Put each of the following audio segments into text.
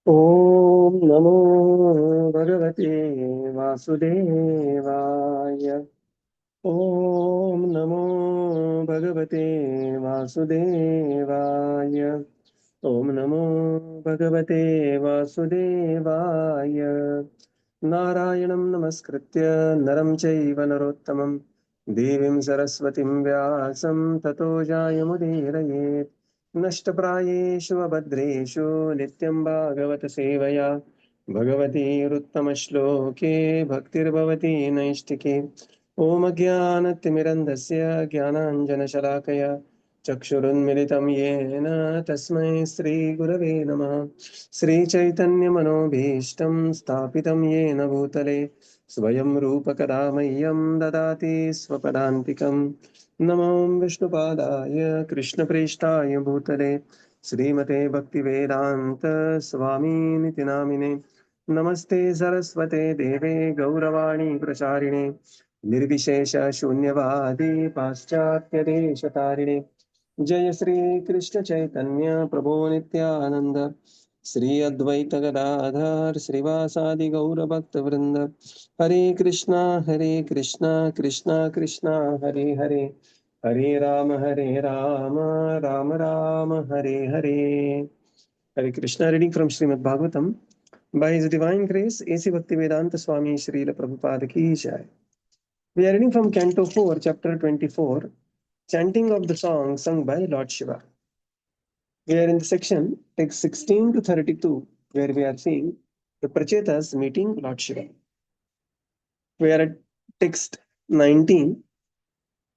ॐ नमो भगवते वासुदेवाय। ॐ नमो भगवते वासुदेवाय। ॐ नमो भगवते वासुदेवाय। नारायणं नमस्कृत्य नरं चैव नरोत्तमं देवीं सरस्वतीं व्यासं ततो जायमुदीरयेत्। नष्टप्रायेषु अभद्रेषु नित्यं भागवत सेवया भगवतीरुत्तमश्लोके भक्तिर्भवति नैष्टिके। ॐ ज्ञानतिमिरन्धस्य ज्ञानाञ्जनशलाकया चक्षुरुन्मिलितं येन तस्मै श्रीगुरवे नमः। श्रीचैतन्यमनोभीष्टं स्थापितं येन भूतले स्वयं रूपकदा मह्यं ददाति स्वपदान्तिकं। नमो विष्णुपादाय कृष्णप्रेष्ठाय भूतले श्रीमते भक्तिवेदान्त स्वामीनिति नामिने। नमस्ते सरस्वते देवे गौरवाणी प्रचारिणे निर्विशेष शून्यवादी पाश्चात्यदेशतारिणे। जय श्री कृष्ण चैतन्य प्रभो नित्यानंद श्री अद्वैत गदाधर श्रीवासादि गौर भक्त वृंद। हरे कृष्णा कृष्णा कृष्णा हरे हरे, हरे Ram Ram Ram Hare Hare. Hare Krishna, reading from Srimad Bhagavatam. By His divine grace, A.C. Bhaktivedanta Swami Srila Prabhupada ki jai. We are reading from Canto 4, Chapter 24, Chanting of the Song sung by Lord Shiva. We are in the section text 16 to 32, where we are seeing the Prachetas meeting Lord Shiva. We are at text 19.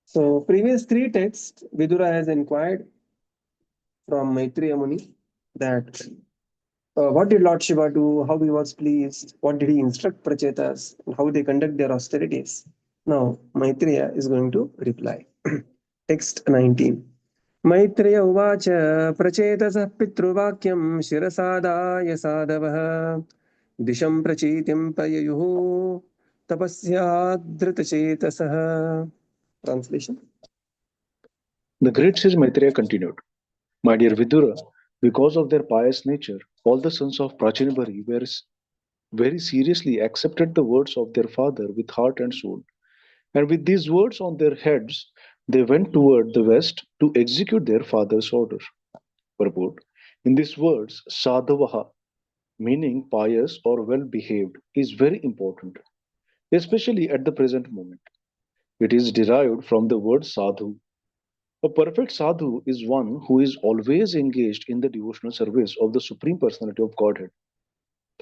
So, previous three texts, Vidura has inquired from Maitreya Muni that what did Lord Shiva do, how he was pleased, what did he instruct Prachetas, and how they conduct their austerities. Now, Maitreya is going to reply. Text 19. Maitreya उवाच प्रचेतसः पितृवाक्यं शिरसादाय साधवः दिशं प्रचीतिं पययुः तपस्याधृतचेतसः. Translation. The great sage Maitreya continued, My dear Vidura, because of their pious nature, all the sons of Prachinabari very seriously accepted the words of their father with heart and soul. And with these words on their heads, they went toward the west to execute their father's order. Purport. In these words, sadhavaha, meaning pious or well behaved, is very important, especially at the present moment. It is derived from the word sadhu. A perfect sadhu is one who is always engaged in the devotional service of the Supreme Personality of Godhead.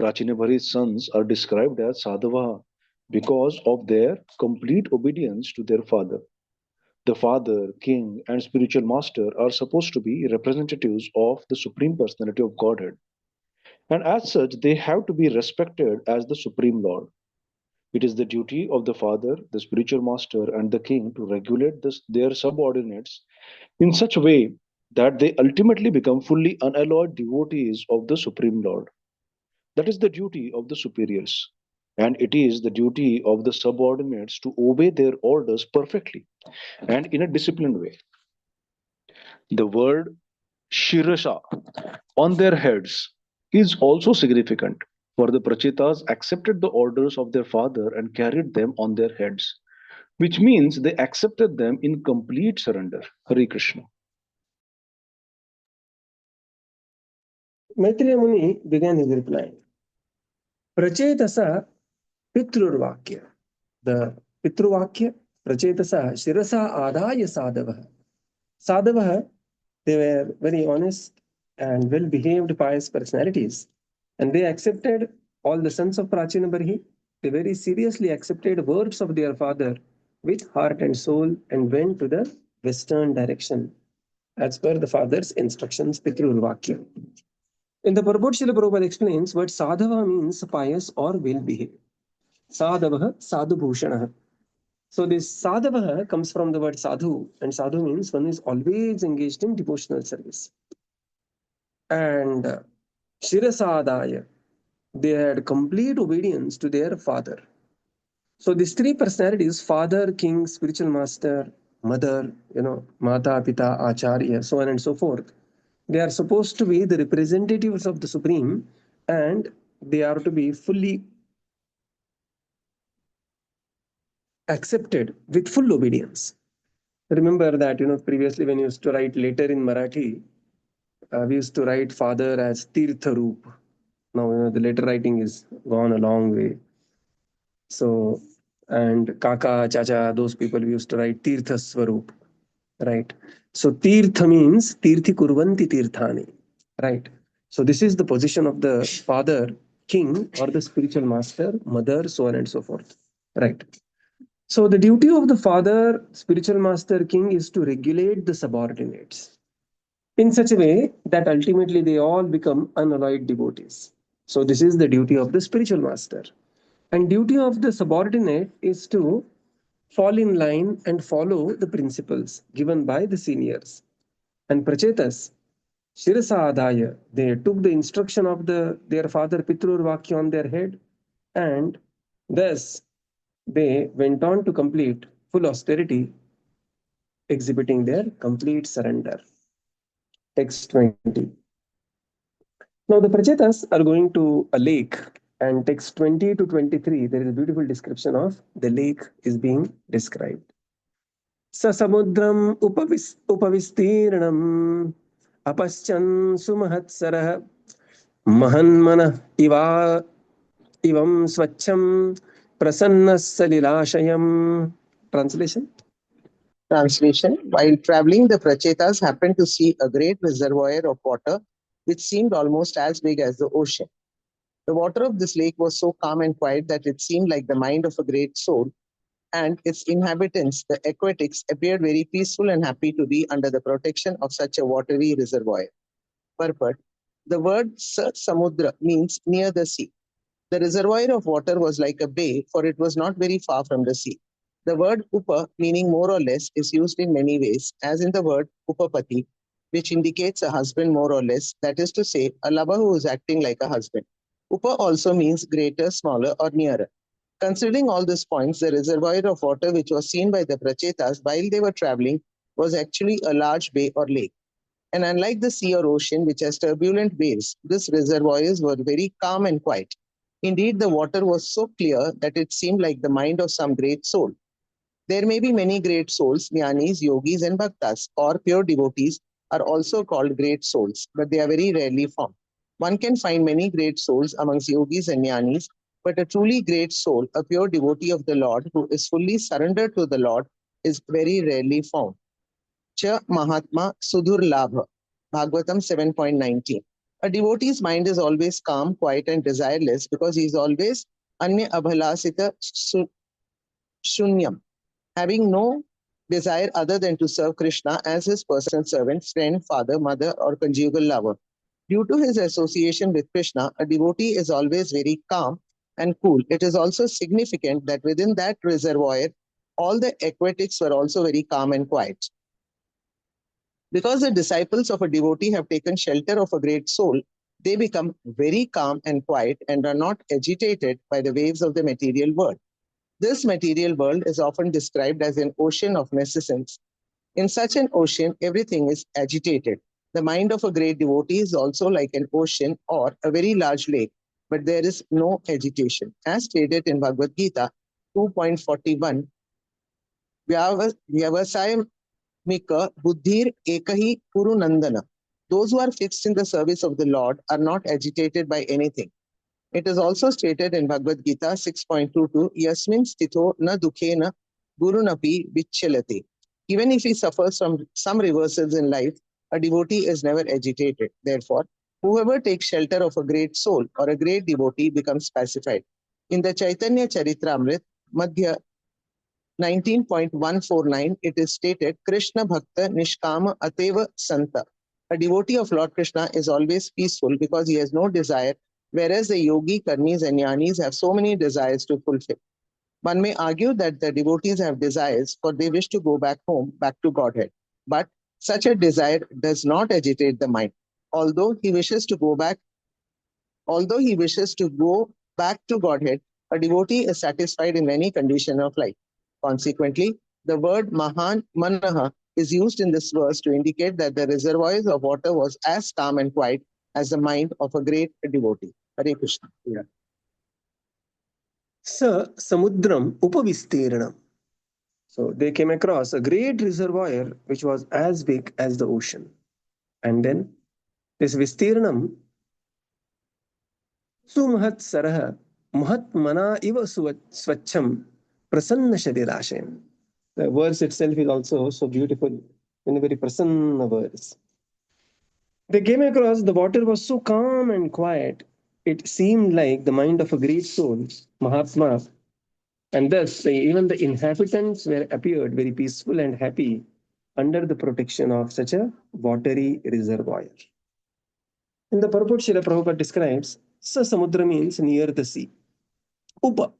Prachinabhari's sons are described as sadhavaha because of their complete obedience to their father. The father, king, and spiritual master are supposed to be representatives of the Supreme Personality of Godhead, and as such, they have to be respected as the Supreme Lord. It is the duty of the father, the spiritual master, and the king to regulate their subordinates in such a way that they ultimately become fully unalloyed devotees of the Supreme Lord. That is the duty of the superiors. And it is the duty of the subordinates to obey their orders perfectly and in a disciplined way. The word Shirasha on their heads is also significant, for the Prachetas accepted the orders of their father and carried them on their heads, which means they accepted them in complete surrender. Hare Krishna. Maitreya Muni began his reply. Prachetasa Pitrurvakya. The Pitruvakya, Prachetasa Shirasa Adaya Sadhavaha. Sadhavaha, they were very honest and well behaved pious personalities, and they accepted all the sons of Prachina Barhi. They very seriously accepted words of their father with heart and soul and went to the western direction as per the father's instructions. Pitrurvakya. In the purport, Srila Prabhupada explains what sadhava means pious or well behaved. Sadhava, sadhu bhushana. So this sadhava comes from the word sadhu, and sadhu means one is always engaged in devotional service. And Shirasadaya, they had complete obedience to their father. So these three personalities, father, king, spiritual master, mother, mata, pita, acharya, so on and so forth, they are supposed to be the representatives of the Supreme and they are to be fully accepted with full obedience. Remember that, previously when you used to write letter in Marathi, we used to write father as Tirtharup. Now, the letter writing is gone a long way. So, and Kaka, Chacha, those people we used to write Tirtha Swarup, right? So, Tirtha means Tirthi Kurvanti Tirthani, right? So, this is the position of the father, king, or the spiritual master, mother, so on and so forth, right? So, the duty of the father, spiritual master, king is to regulate the subordinates in such a way that ultimately they all become unalloyed devotees. So, this is the duty of the spiritual master. And duty of the subordinate is to fall in line and follow the principles given by the seniors. And Prachetas, Shirasa Adaya, they took the instruction of their father Pitrur Vakya on their head, and thus they went on to complete full austerity, exhibiting their complete surrender. Text 20. Now the Prachetas are going to a lake, and text 20 to 23, there is a beautiful description of the lake is being described. Sasamudram upavistirnam apaschan sumahatsarah mahanmana ivam swacham prasanna salilashayam. Translation. Translation. While traveling, the Prachetas happened to see a great reservoir of water which seemed almost as big as the ocean. The water of this lake was so calm and quiet that it seemed like the mind of a great soul, and its inhabitants, the aquatics, appeared very peaceful and happy to be under the protection of such a watery reservoir. Purport. The word Samudra means near the sea. The reservoir of water was like a bay, for it was not very far from the sea. The word upa, meaning more or less, is used in many ways, as in the word upapati, which indicates a husband more or less, that is to say, a lover who is acting like a husband. Upa also means greater, smaller, or nearer. Considering all these points, the reservoir of water which was seen by the Prachetas while they were traveling was actually a large bay or lake. And unlike the sea or ocean, which has turbulent waves, these reservoirs were very calm and quiet. Indeed, the water was so clear that it seemed like the mind of some great soul. There may be many great souls, jnanis, yogis, and bhaktas, or pure devotees are also called great souls, but they are very rarely found. One can find many great souls amongst yogis and jnanis, but a truly great soul, a pure devotee of the Lord who is fully surrendered to the Lord, is very rarely found. Cha Mahatma Sudur Labha, Bhagavatam 7.19. A devotee's mind is always calm, quiet, and desireless because he is always Anya Abhalasita Shunyam, having no desire other than to serve Krishna as his personal servant, friend, father, mother, or conjugal lover. Due to his association with Krishna, a devotee is always very calm and cool. It is also significant that within that reservoir, all the aquatics were also very calm and quiet. Because the disciples of a devotee have taken shelter of a great soul, they become very calm and quiet and are not agitated by the waves of the material world. This material world is often described as an ocean of nescience. In such an ocean, everything is agitated. The mind of a great devotee is also like an ocean or a very large lake, but there is no agitation. As stated in Bhagavad Gita 2.41, Vyavasayam Mika Buddhir Ekahi Puru Nandana. Those who are fixed in the service of the Lord are not agitated by anything. It is also stated in Bhagavad Gita 6.22, Yasmin Stito na dukhena gurunapi vichalati. Even if he suffers from some reversals in life, a devotee is never agitated. Therefore, whoever takes shelter of a great soul or a great devotee becomes pacified. In the Chaitanya Charitamrita, Madhya 19.149, it is stated, Krishna Bhakta Nishkama Ateva Santa. A devotee of Lord Krishna is always peaceful because he has no desire, whereas the yogi, karmis, and jnanis have so many desires to fulfill. One may argue that the devotees have desires, for they wish to go back home, back to Godhead. But such a desire does not agitate the mind. Although he wishes to go back to Godhead, a devotee is satisfied in any condition of life. Consequently, the word Mahan Manaha is used in this verse to indicate that the reservoirs of water was as calm and quiet as the mind of a great devotee. Hare Krishna. Sa samudram upavistirnam. So they came across a great reservoir which was as big as the ocean. And then this Vistirnam Sumahat Saraha Mahat Mana Iva Swacham Prasanna Sharirashayam. The verse itself is also so beautiful in a very prasanna verse. They came across the water was so calm and quiet, it seemed like the mind of a great soul, Mahatma, and thus even the inhabitants were appeared very peaceful and happy under the protection of such a watery reservoir. In the purport, Srila Prabhupada describes Sa Samudra means near the sea. Upa.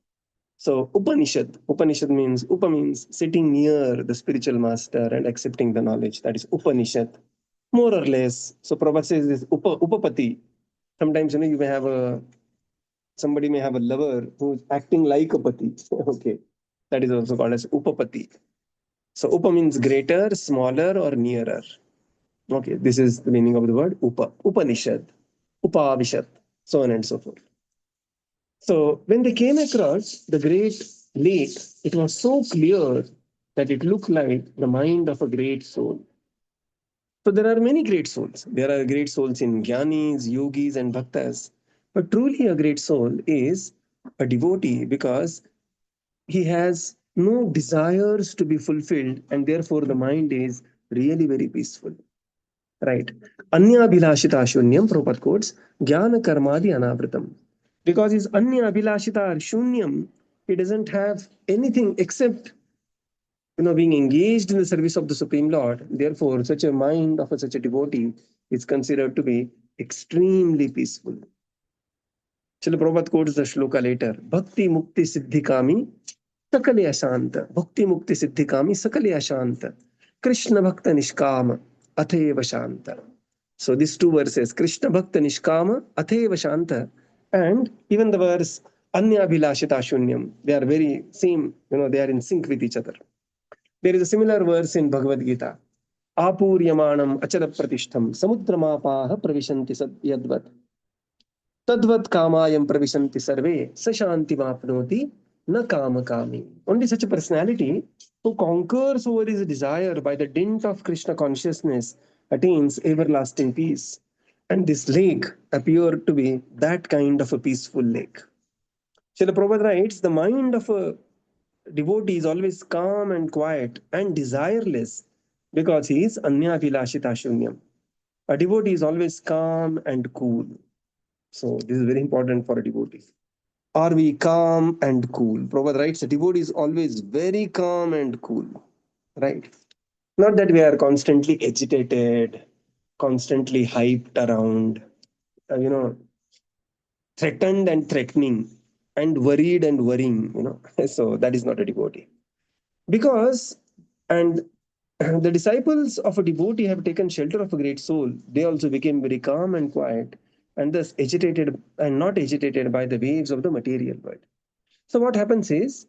So Upanishad. Upanishad means Upa means sitting near the spiritual master and accepting the knowledge. That is Upanishad. More or less. So Prabhupada says this Upapati. Sometimes you may have somebody may have a lover who is acting like a pati. Okay. That is also called as Upapati. So Upa means greater, smaller, or nearer. Okay, this is the meaning of the word Upa. Upanishad, Upavishad, so on and so forth. So when they came across the great lake, it was so clear that it looked like the mind of a great soul. So there are many great souls. There are great souls in Jnanis, Yogis, and Bhaktas. But truly a great soul is a devotee because he has no desires to be fulfilled and therefore the mind is really very peaceful. Right. Anya Abhilashita Shunyam, Prabhupada quotes, Jnana Karmadi Anavritam. Because his Anya Abhilashita Shunyam, he doesn't have anything except being engaged in the service of the Supreme Lord. Therefore, such a mind of such a devotee is considered to be extremely peaceful. Srila Prabhupada quotes the shloka later. Bhakti Mukti Siddhikami Sakale Ashanta. Bhakti Mukti Siddhikami Sakale Ashanta. Krishna Bhakta Nishkama Atheva Shanta. So these two verses, Krishna Bhakta Nishkama Atheva Shanta, and even the verse Anya Bhilashita Shunyam, they are very same, they are in sync with each other. There is a similar verse in Bhagavad Gita. Apuryamanam Achara Pratishtham Samudramapaha Pravishanti Yadvat. Tadvat Kamayam Pravishanti Sarve Sashanti Mapnoti Na Kama Kami. Only such a personality who conquers over his desire by the dint of Krishna consciousness attains everlasting peace. And this lake appeared to be that kind of a peaceful lake. Srila Prabhupada writes, the mind of a devotee is always calm and quiet and desireless because he is Anya Vilashita Shunyam. A devotee is always calm and cool. So this is very important for a devotee. Are we calm and cool? Prabhupada writes, a devotee is always very calm and cool. Right? Not that we are constantly agitated, constantly hyped around, threatened and threatening, and worried and worrying, So that is not a devotee. Because, and the disciples of a devotee have taken shelter of a great soul. They also became very calm and quiet, and thus agitated and not agitated by the waves of the material world. So what happens is,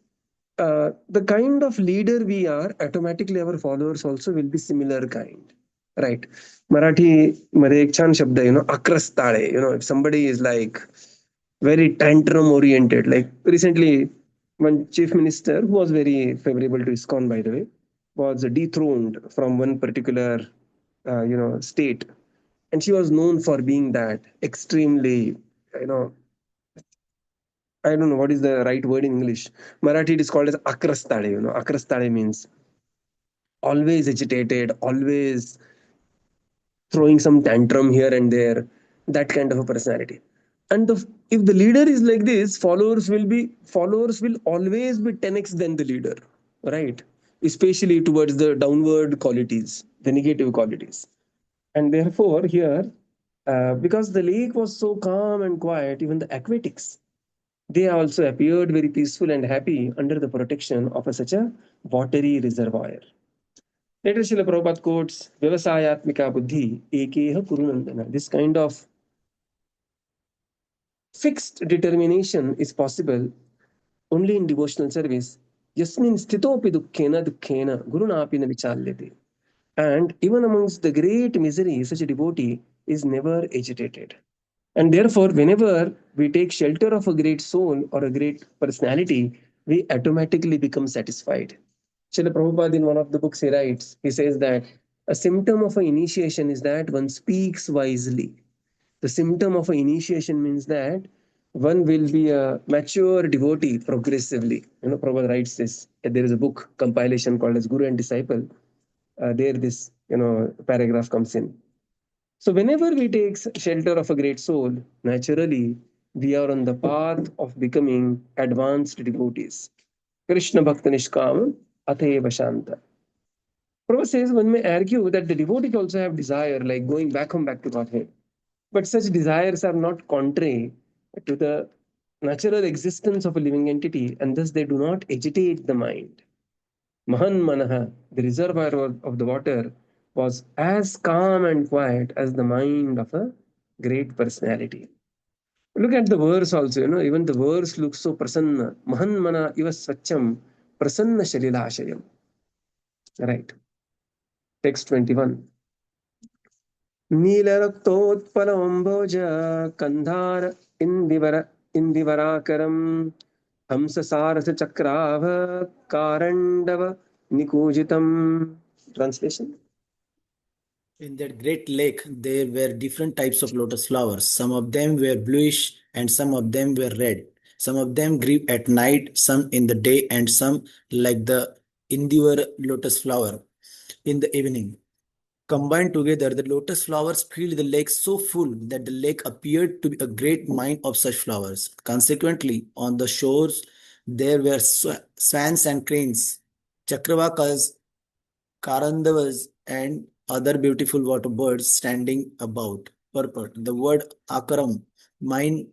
the kind of leader we are, automatically our followers also will be similar kind. Right. Marathi, मध्ये एक छान शब्द आहे, akrastale. If somebody is like very tantrum oriented, like recently one chief minister who was very favorable to ISKCON, by the way, was dethroned from one particular, state. And she was known for being that extremely, I don't know what is the right word in English. Marathi it is called as akrastale. Akrastale means always agitated, always throwing some tantrum here and there, that kind of a personality. And if the leader is like this, followers will always be 10x than the leader, right? Especially towards the downward qualities, the negative qualities. And therefore here, because the lake was so calm and quiet, even the aquatics, they also appeared very peaceful and happy under the protection of such a watery reservoir. Later, Srila Prabhupada quotes, Vyavasayatmika buddhi ekeha kurunandana. This kind of fixed determination is possible only in devotional service. Yasmin sthitopi dukkhena gurunapi na vichalyate. And even amongst the great misery, such a devotee is never agitated. And therefore, whenever we take shelter of a great soul or a great personality, we automatically become satisfied. Srila Prabhupada, in one of the books, he writes, he says that a symptom of an initiation is that one speaks wisely. The symptom of an initiation means that one will be a mature devotee progressively. Prabhupada writes this. There is a book compilation called as Guru and Disciple. There, this paragraph comes in. So whenever we take shelter of a great soul, naturally we are on the path of becoming advanced devotees. Krishna Bhakta Nishkam Atheva Shanta. Prabhupada says one may argue that the devotees also have desire, like going back home, back to Godhead. But such desires are not contrary to the natural existence of a living entity, and thus they do not agitate the mind. Mahan Manaha, the reservoir of the water, was as calm and quiet as the mind of a great personality. Look at the verse also, even the verse looks so prasanna. Mahan Mana iva swacham prasanna shalilashayam. Right. Text 21. नीलरक्तोत्पलमम्भोज Kandahar इन्दिवराकरम् हंससारथचक्राभ कारण्डव निकूजितम्. Translation. In that great lake, there were different types of lotus flowers. Some of them were bluish and some of them were red. Some of them grew at night, some in the day, and some, like the Indivara lotus flower, in the evening. Combined together, the lotus flowers filled the lake so full that the lake appeared to be a great mine of such flowers. Consequently, on the shores, there were swans and cranes, chakravakas, karandavas, and other beautiful water birds standing about. Purport. The word akaram, mine,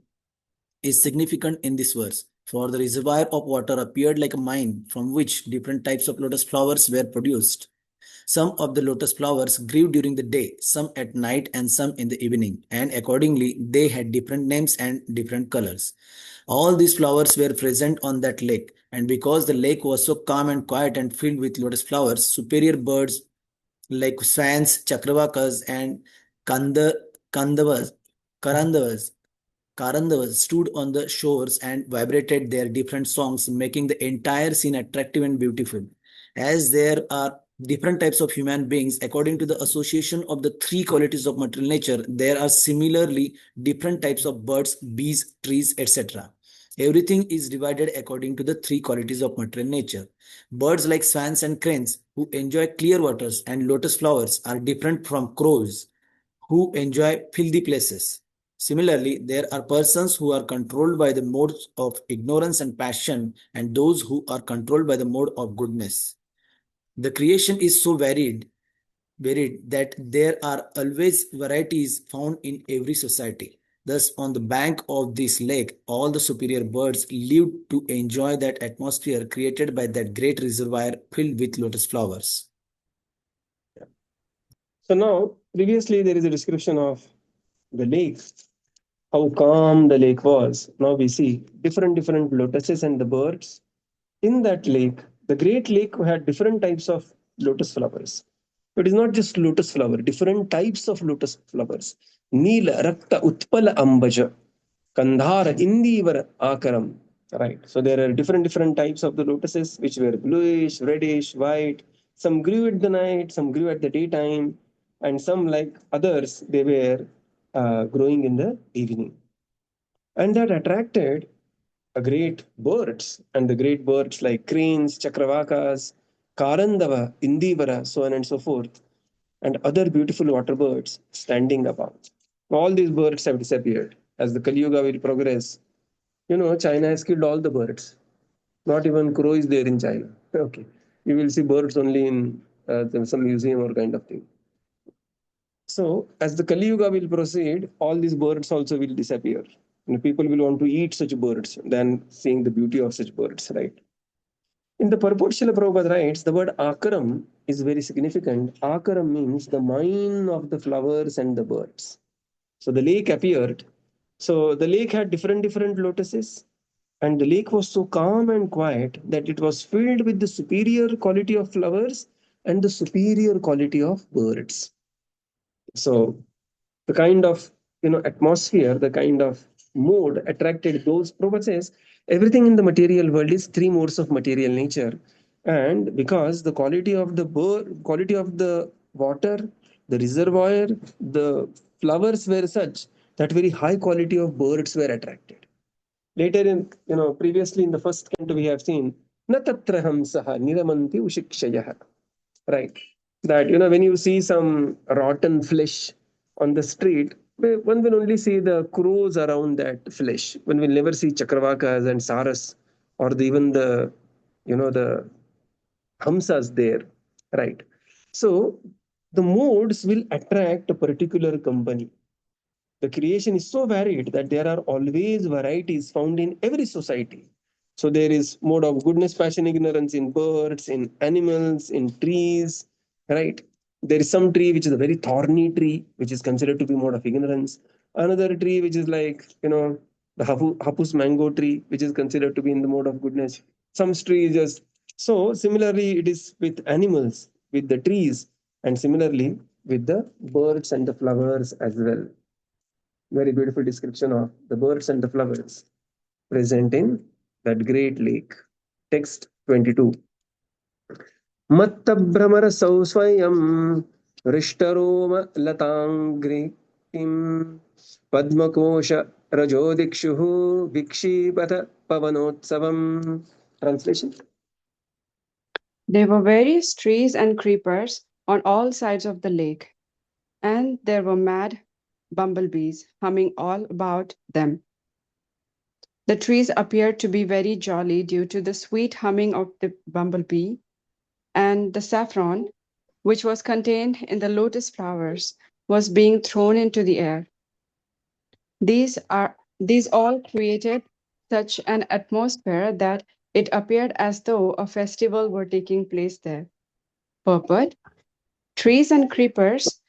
is significant in this verse. For the reservoir of water appeared like a mine from which different types of lotus flowers were produced. Some of the lotus flowers grew during the day, some at night, and some in the evening, and accordingly they had different names and different colors. All these flowers were present on that lake, and because the lake was so calm and quiet and filled with lotus flowers, superior birds like swans, chakravakas, and kandavas, karandavas, karandavas stood on the shores and vibrated their different songs, making the entire scene attractive and beautiful. As there are different types of human beings, according to the association of the three qualities of material nature, there are similarly different types of birds, bees, trees, etc. Everything is divided according to the three qualities of material nature. Birds like swans and cranes, who enjoy clear waters and lotus flowers, are different from crows, who enjoy filthy places. Similarly, there are persons who are controlled by the modes of ignorance and passion, and those who are controlled by the mode of goodness. The creation is so varied that there are always varieties found in every society. Thus, on the bank of this lake, all the superior birds lived to enjoy that atmosphere created by that great reservoir filled with lotus flowers. So now, previously there is a description of the lake, how calm the lake was. Now we see different lotuses and the birds in that lake. The great lake had different types of lotus flowers. It is not just lotus flower, different types of lotus flowers. Neela, Rakta, Utpala, Ambaja, Kandhara, Indivara, Akaram. Right. So there are different types of the lotuses which were bluish, reddish, white. Some grew at the night, some grew at the daytime, and some, like others, they were growing in the evening. And that attracted a great birds, and the great birds like cranes, chakravakas, karandava, indivara, so on and so forth, and other beautiful water birds standing about. All these birds have disappeared. As the Kali Yuga will progress, China has killed all the birds. Not even crow is there in China. Okay. You will see birds only in some museum or kind of thing. So, as the Kali Yuga will proceed, all these birds also will disappear. People will want to eat such birds than seeing the beauty of such birds, right? In the purport, Srila Prabhupada writes, the word akaram is very significant. Akaram means the mine of the flowers and the birds. So the lake appeared. So the lake had different lotuses, and the lake was so calm and quiet that it was filled with the superior quality of flowers and the superior quality of birds. So the kind of atmosphere, the kind of mode attracted those. Prabhupada says everything in the material world is three modes of material nature, and because the quality of the water, the reservoir, the flowers were such that very high quality of birds were attracted. Later in, previously in the first canto we have seen na tatra hamsaha niramanti ushikshayah, right? That, when you see some rotten flesh on the street, one will only see the crows around that flesh. One will never see chakravakas and saras, or even the hamsas there, right? So the modes will attract a particular company. The creation is so varied that there are always varieties found in every society. So there is mode of goodness, passion, ignorance in birds, in animals, in trees, right? There is some tree which is a very thorny tree, which is considered to be mode of ignorance. Another tree which is like, the hapus mango tree, which is considered to be in the mode of goodness. Some trees just so similarly it is with animals, with the trees, and similarly with the birds and the flowers as well. Very beautiful description of the birds and the flowers present in that great lake. Text 22. Mattabhramarasau swayam rishtaroma latangrikim padmakosha rajodikshuhu vikshipata pavanotsavam. Translation. There were various trees and creepers on all sides of the lake, and there were mad bumblebees humming all about them. The trees appeared to be very jolly due to the sweet humming of the bumblebee, and the saffron, which was contained in the lotus flowers, was being thrown into the air. These all created such an atmosphere that it appeared as though a festival were taking place there. Purport: trees and creepers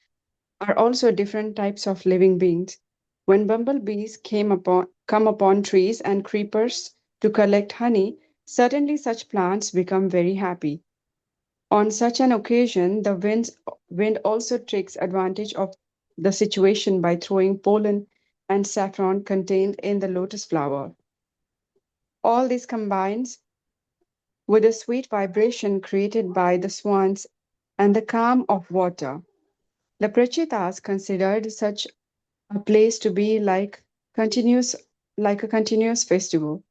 are also different types of living beings. When bumblebees come upon trees and creepers to collect honey, certainly such plants become very happy. On such an occasion, the wind also takes advantage of the situation by throwing pollen and saffron contained in the lotus flower. All this combines with the sweet vibration created by the swans and the calm of water. The Prachetas considered such a place to be like a continuous festival.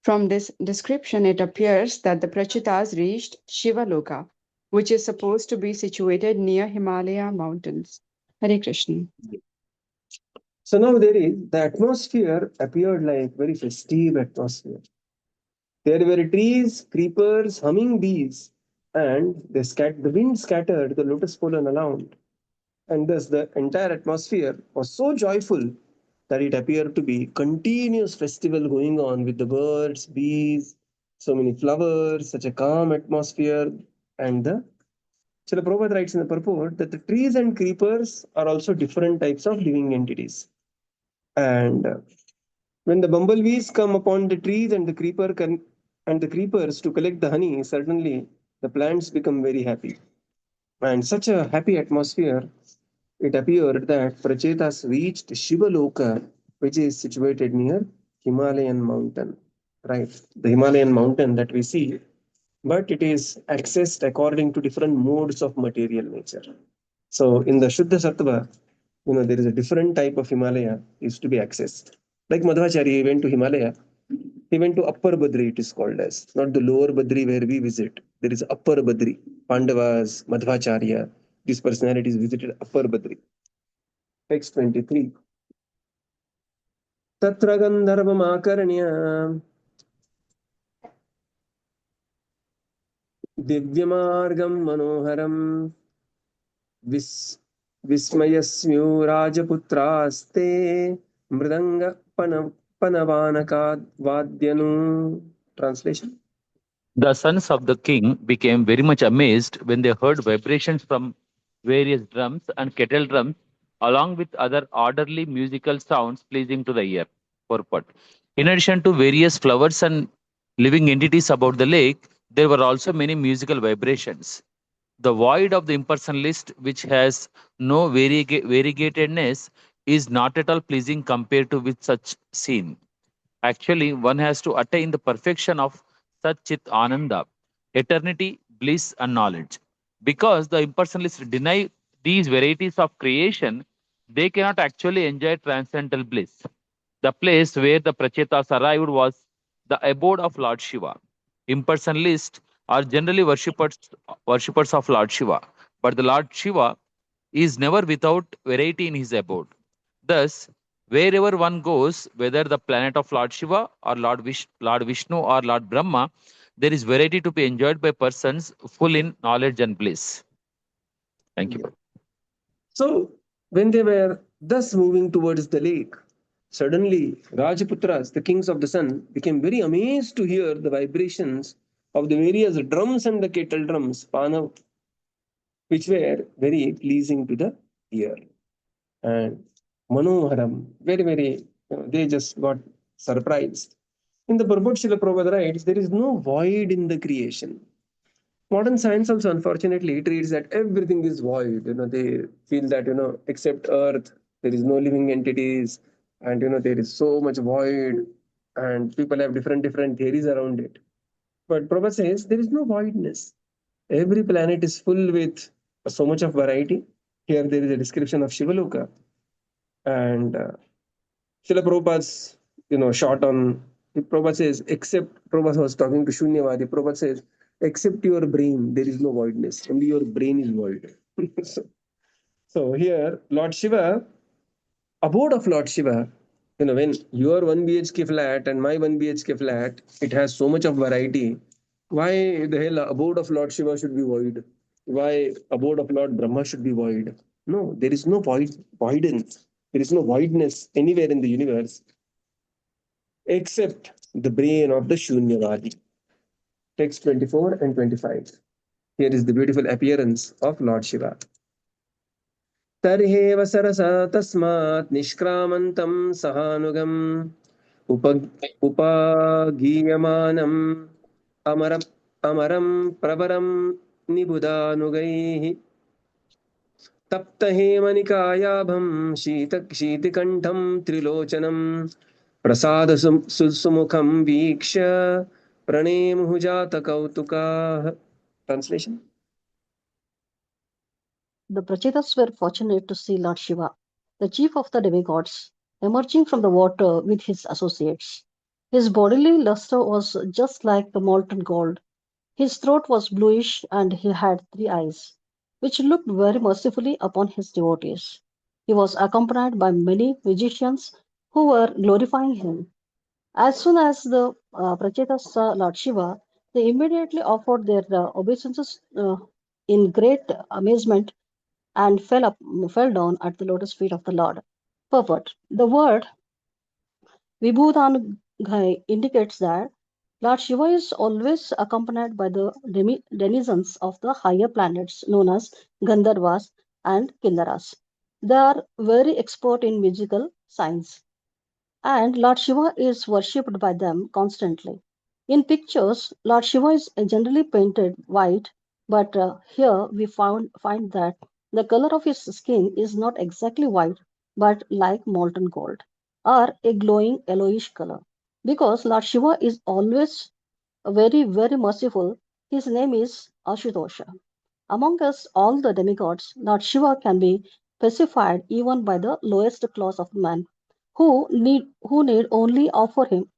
From this description, it appears that the Prachetas reached Shivaloka, which is supposed to be situated near Himalaya mountains. Hare Krishna. So now the atmosphere appeared like very festive atmosphere. There were trees, creepers, humming bees, and the wind scattered the lotus pollen around. And thus the entire atmosphere was so joyful that it appeared to be continuous festival going on with the birds, bees, so many flowers, such a calm atmosphere. And the Srila Prabhupada writes in the purport that the trees and creepers are also different types of living entities. And when the bumblebees come upon the trees and the creepers to collect the honey, certainly the plants become very happy. And such a happy atmosphere, it appeared that Prachetas reached Shivaloka, which is situated near Himalayan mountain, right? The Himalayan mountain that we see, but it is accessed according to different modes of material nature. So in the Shuddha Sattva, there is a different type of Himalaya is to be accessed. Like Madhvacharya, he went to Himalaya. He went to Upper Badri, it is called as, not the Lower Badri where we visit. There is Upper Badri. Pandavas, Madhvacharya, these personalities visited Upper Badri. Text 23. Tatra Gandharvam Akaranya Divyamargam Manoharam Vismayasmyu Rajaputraste Mridanga Panavanaka Vadyanu. Translation. The sons of the king became very much amazed when they heard vibrations from various drums and kettle drums, along with other orderly musical sounds pleasing to the ear. Purport. In addition to various flowers and living entities about the lake, there were also many musical vibrations. The void of the impersonalist, which has no variegatedness, is not at all pleasing compared to with such scene. Actually, one has to attain the perfection of such chit ananda, eternity, bliss, and knowledge. Because the impersonalists deny these varieties of creation, they cannot actually enjoy transcendental bliss. The place where the Prachetas arrived was the abode of Lord Shiva. Impersonalists are generally worshippers of Lord Shiva, but the Lord Shiva is never without variety in his abode. Thus, wherever one goes, whether the planet of Lord Shiva or Lord Vishnu or Lord Brahma, there is variety to be enjoyed by persons full in knowledge and bliss. Thank you. So, when they were thus moving towards the lake, suddenly Rajputras, the kings of the sun, became very amazed to hear the vibrations of the various drums and the kettle drums, Panav, which were very pleasing to the ear. And Manoharam, very, they just got surprised. In the Purport, Srila Prabhupada writes, there is no void in the creation. Modern science also, unfortunately, treats that everything is void. They feel that, except Earth, there is no living entities, and, there is so much void, and people have different theories around it. But Prabhupada says there is no voidness. Every planet is full with so much of variety. Here there is a description of Shivaloka. And Srila Prabhupada's, short on, Prabhupada says, except, Prabhupada was talking to Shunyavadi, Prabhupada says, except your brain, there is no voidness. Only your brain is void. so here, Lord Shiva, abode of Lord Shiva, when your 1 BHK flat and my 1 BHK flat, it has so much of variety. Why the hell abode of Lord Shiva should be void? Why abode of Lord Brahma should be void? No, there is no voidance. There is no voidness anywhere in the universe except the brain of the Shunyavadi. Text 24 and 25. Here is the beautiful appearance of Lord Shiva. Tarheva sarasa tasmat nishkramantam sahanugam upagiyamanam amaram pravaram nibudhanugaihi तप्तहेमनिकायाभं शीतिकण्ठं त्रिलोचनं प्रसाद सुमुखं वीक्ष्य प्रणेमुः जातकौतुकाः. Translation. The Prachetas were fortunate to see Lord Shiva, the chief of the demigods, emerging from the water with his associates. His bodily luster was just like the molten gold. His throat was bluish and he had 3 eyes, which looked very mercifully upon his devotees. He was accompanied by many musicians who were glorifying him. As soon as the Prachetas saw Lord Shiva, they immediately offered their obeisances in great amazement and fell down at the lotus feet of the Lord. Purport. The word Vibhudanughay indicates that Lord Shiva is always accompanied by the denizens of the higher planets known as Gandharvas and Kinnaras. They are very expert in musical science, and Lord Shiva is worshipped by them constantly. In pictures, Lord Shiva is generally painted white, but here we find that the color of his skin is not exactly white, but like molten gold, or a glowing yellowish color. Because Lord Shiva is always very, very merciful, his name is Ashutosha. Among us, all the demigods, Lord Shiva can be pacified even by the lowest class of man, who need only offer him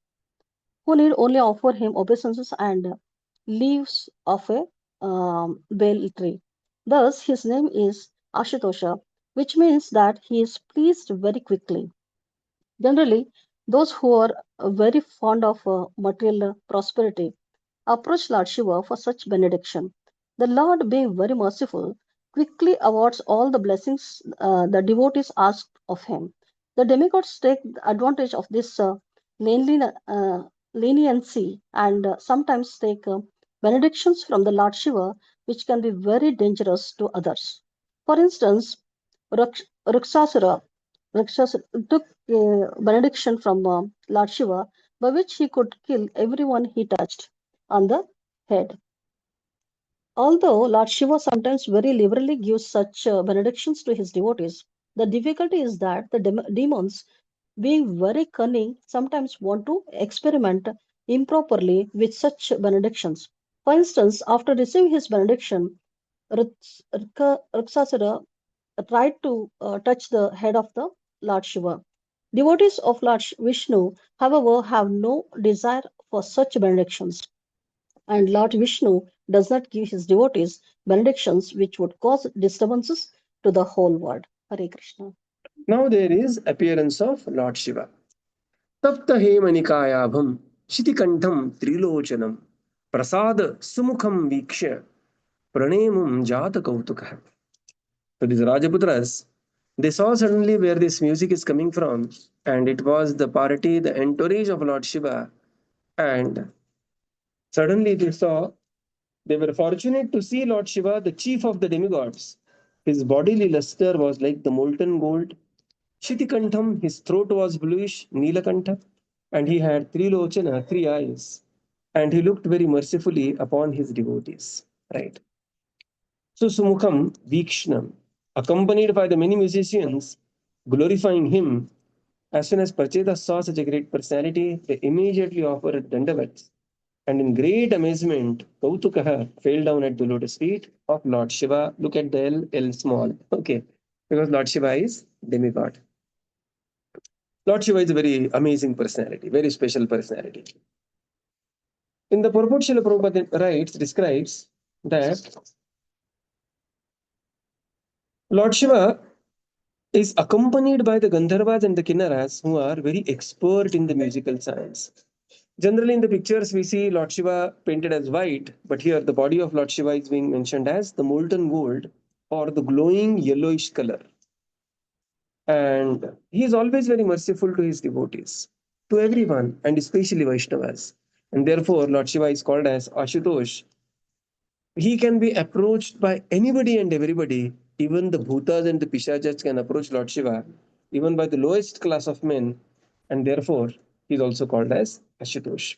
obeisances and leaves of a bale tree. Thus, his name is Ashutosha, which means that he is pleased very quickly. Generally, those who are very fond of material prosperity approach Lord Shiva for such benediction. The Lord, being very merciful, quickly awards all the blessings the devotees ask of him. The demigods take advantage of this leniency and sometimes take benedictions from the Lord Shiva, which can be very dangerous to others. For instance, Rakshasura took a benediction from Lord Shiva, by which he could kill everyone he touched on the head. Although Lord Shiva sometimes very liberally gives such benedictions to his devotees, The difficulty is that the demons, being very cunning, sometimes want to experiment improperly with such benedictions. For instance, after receiving his benediction, Raksasura tried to touch the head of the Lord Shiva. Devotees of Lord Vishnu, however, have no desire for such benedictions, and Lord Vishnu does not give his devotees benedictions which would cause disturbances to the whole world. Hare Krishna. Now there is appearance of Lord Shiva. Tapta Hemanikayabham Shitikantham Trilochanam Prasad Sumukham Vikshya Pranemum Jata Kautukah. So these Rajaputras, they saw suddenly where this music is coming from, and it was the party, the entourage of Lord Shiva, and suddenly they were fortunate to see Lord Shiva, the chief of the demigods. His bodily luster was like the molten gold. Shitikantham, his throat was bluish, Nilakantha, and he had Trilochana, three eyes, and he looked very mercifully upon his devotees. Right. So Sumukham Vikshnam, accompanied by the many musicians, glorifying him. As soon as Prachetas saw such a great personality, they immediately offered Dandavats. And in great amazement, Kautukaha fell down at the lotus feet of Lord Shiva. Look at the L small. Okay. Because Lord Shiva is demigod. Lord Shiva is a very amazing personality, very special personality. In the purport, Srila Prabhupada writes, describes that Lord Shiva is accompanied by the Gandharvas and the Kinnaras who are very expert in the musical science. Generally, in the pictures, we see Lord Shiva painted as white, but here the body of Lord Shiva is being mentioned as the molten gold or the glowing yellowish color. And he is always very merciful to his devotees, to everyone, and especially Vaishnavas. And therefore, Lord Shiva is called as Ashutosh. He can be approached by anybody and everybody. Even the Bhutas and the Pishachas can approach Lord Shiva, even by the lowest class of men, and therefore he is also called as Ashutosh.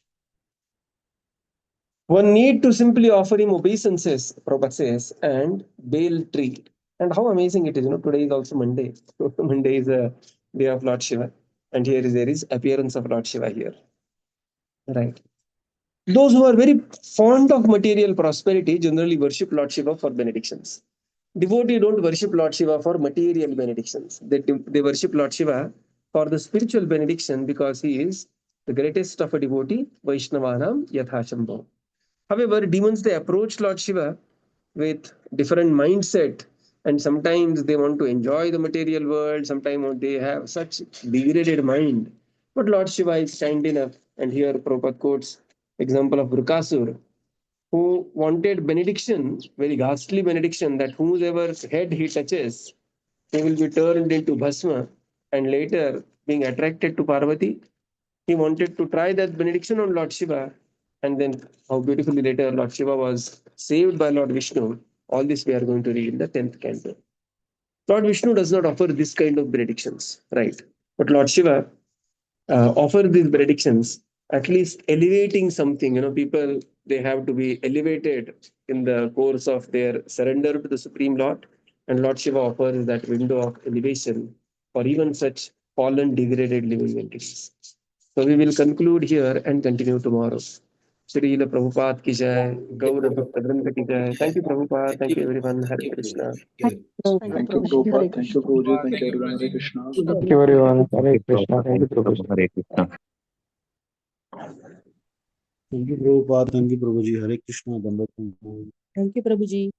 One need to simply offer him obeisances, Prabhupada says, and bail tree. And how amazing it is. Today is also Monday. Monday is a day of Lord Shiva. And there is appearance of Lord Shiva here. Right. Those who are very fond of material prosperity generally worship Lord Shiva for benedictions. Devotees don't worship Lord Shiva for material benedictions. They worship Lord Shiva for the spiritual benediction because he is the greatest of a devotee, Vaishnavanam Yathashambhav. However, demons, they approach Lord Shiva with different mindset, and sometimes they want to enjoy the material world, sometimes they have such degraded mind. But Lord Shiva is kind enough, and here Prabhupada quotes example of Vrukasur, who wanted benediction, very ghastly benediction, that whosoever's head he touches, he will be turned into Bhasma, and later being attracted to Parvati, he wanted to try that benediction on Lord Shiva, and then how beautifully later Lord Shiva was saved by Lord Vishnu. All this we are going to read in the 10th canto. Lord Vishnu does not offer this kind of benedictions, right? But Lord Shiva offers these benedictions, at least elevating something. People, they have to be elevated in the course of their surrender to the Supreme Lord. And Lord Shiva offers that window of elevation for even such fallen, degraded living entities. So we will conclude here and continue tomorrow. Srila Prabhupada ki jai, Gaura Bhakta Vrinda ki jai. Thank you, Prabhupada. Thank you, everyone. Hare Krishna. Thank you, Thank you, Prabhuji. Hare Prabhupada. Thank you, Krishna. Prabhuji. Thank you, everyone. Hare Krishna. Thank you, everyone. Hare Krishna. Thank you, Prabhupada. Prabhupada. Hare Krishna. Thank you, Prabhupada. Thank you, Prabhuji. Hare Krishna. Dandavat. Thank you, Prabhuji.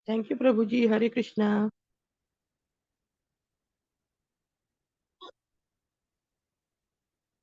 Thank you, Prabhuji. Hare Krishna.